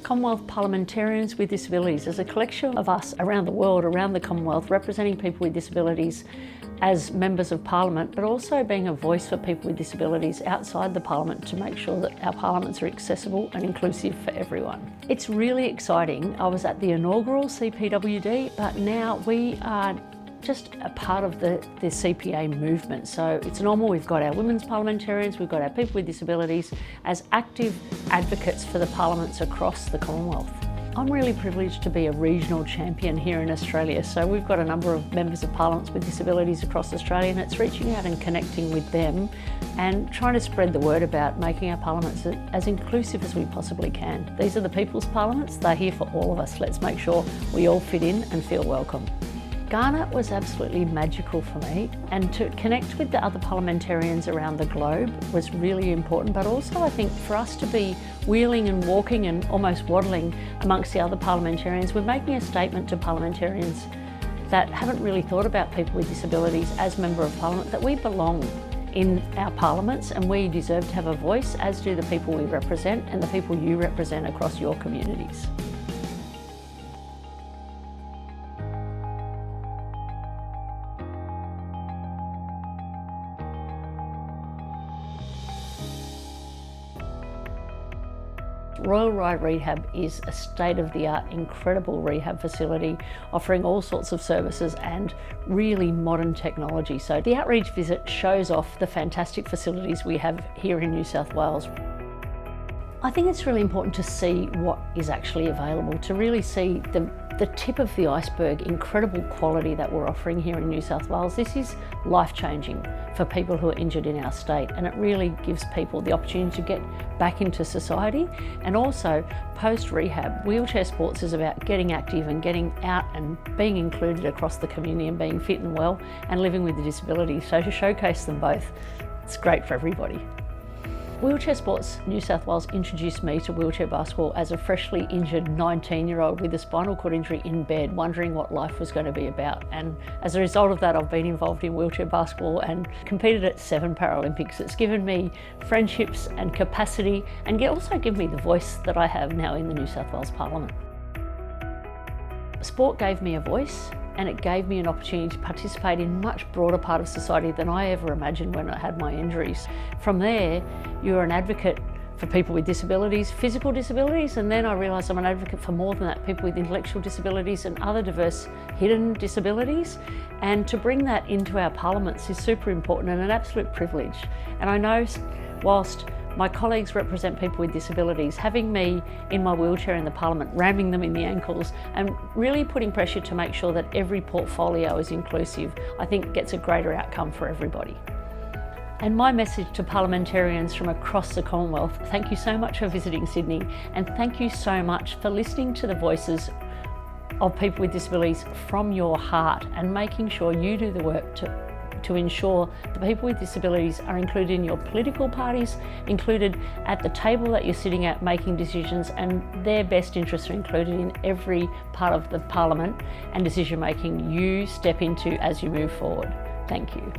Commonwealth Parliamentarians with Disabilities is a collection of us around the world, around the Commonwealth, representing people with disabilities as members of Parliament, but also being a voice for people with disabilities outside the Parliament to make sure that our parliaments are accessible and inclusive for everyone. It's really exciting. I was at the inaugural CPwD, but now we are just a part of the CPA movement. So it's normal, we've got our women's parliamentarians, we've got our people with disabilities as active advocates for the parliaments across the Commonwealth. I'm really privileged to be a regional champion here in Australia. So we've got a number of members of parliaments with disabilities across Australia, and it's reaching out and connecting with them and trying to spread the word about making our parliaments as inclusive as we possibly can. These are the people's parliaments, they're here for all of us. Let's make sure we all fit in and feel welcome. Ghana was absolutely magical for me, and to connect with the other parliamentarians around the globe was really important, but also I think for us to be wheeling and walking and almost waddling amongst the other parliamentarians, we're making a statement to parliamentarians that haven't really thought about people with disabilities as Member of Parliament, that we belong in our parliaments and we deserve to have a voice, as do the people we represent and the people you represent across your communities. Royal Rehab Rehab is a state-of-the-art, incredible rehab facility offering all sorts of services and really modern technology. So the outreach visit shows off the fantastic facilities we have here in New South Wales. I think it's really important to see what is actually available, to really see the tip of the iceberg, incredible quality that we're offering here in New South Wales. This is life-changing for people who are injured in our state, and it really gives people the opportunity to get back into society. And also post-rehab, wheelchair sports is about getting active and getting out and being included across the community and being fit and well and living with a disability. So to showcase them both, it's great for everybody. Wheelchair Sports New South Wales introduced me to wheelchair basketball as a freshly injured 19-year-old with a spinal cord injury in bed, wondering what life was going to be about. And as a result of that, I've been involved in wheelchair basketball and competed at 7 Paralympics. It's given me friendships and capacity, and also given me the voice that I have now in the New South Wales Parliament. Sport gave me a voice, and it gave me an opportunity to participate in a much broader part of society than I ever imagined when I had my injuries. From there, you're an advocate for people with disabilities, physical disabilities, and then I realised I'm an advocate for more than that, people with intellectual disabilities and other diverse hidden disabilities. And to bring that into our parliaments is super important and an absolute privilege. And I know whilst my colleagues represent people with disabilities, having me in my wheelchair in the Parliament, ramming them in the ankles and really putting pressure to make sure that every portfolio is inclusive, I think gets a greater outcome for everybody. And my message to parliamentarians from across the Commonwealth, thank you so much for visiting Sydney, and thank you so much for listening to the voices of people with disabilities from your heart and making sure you do the work to ensure the people with disabilities are included in your political parties, included at the table that you're sitting at making decisions, and their best interests are included in every part of the Parliament and decision making you step into as you move forward. Thank you.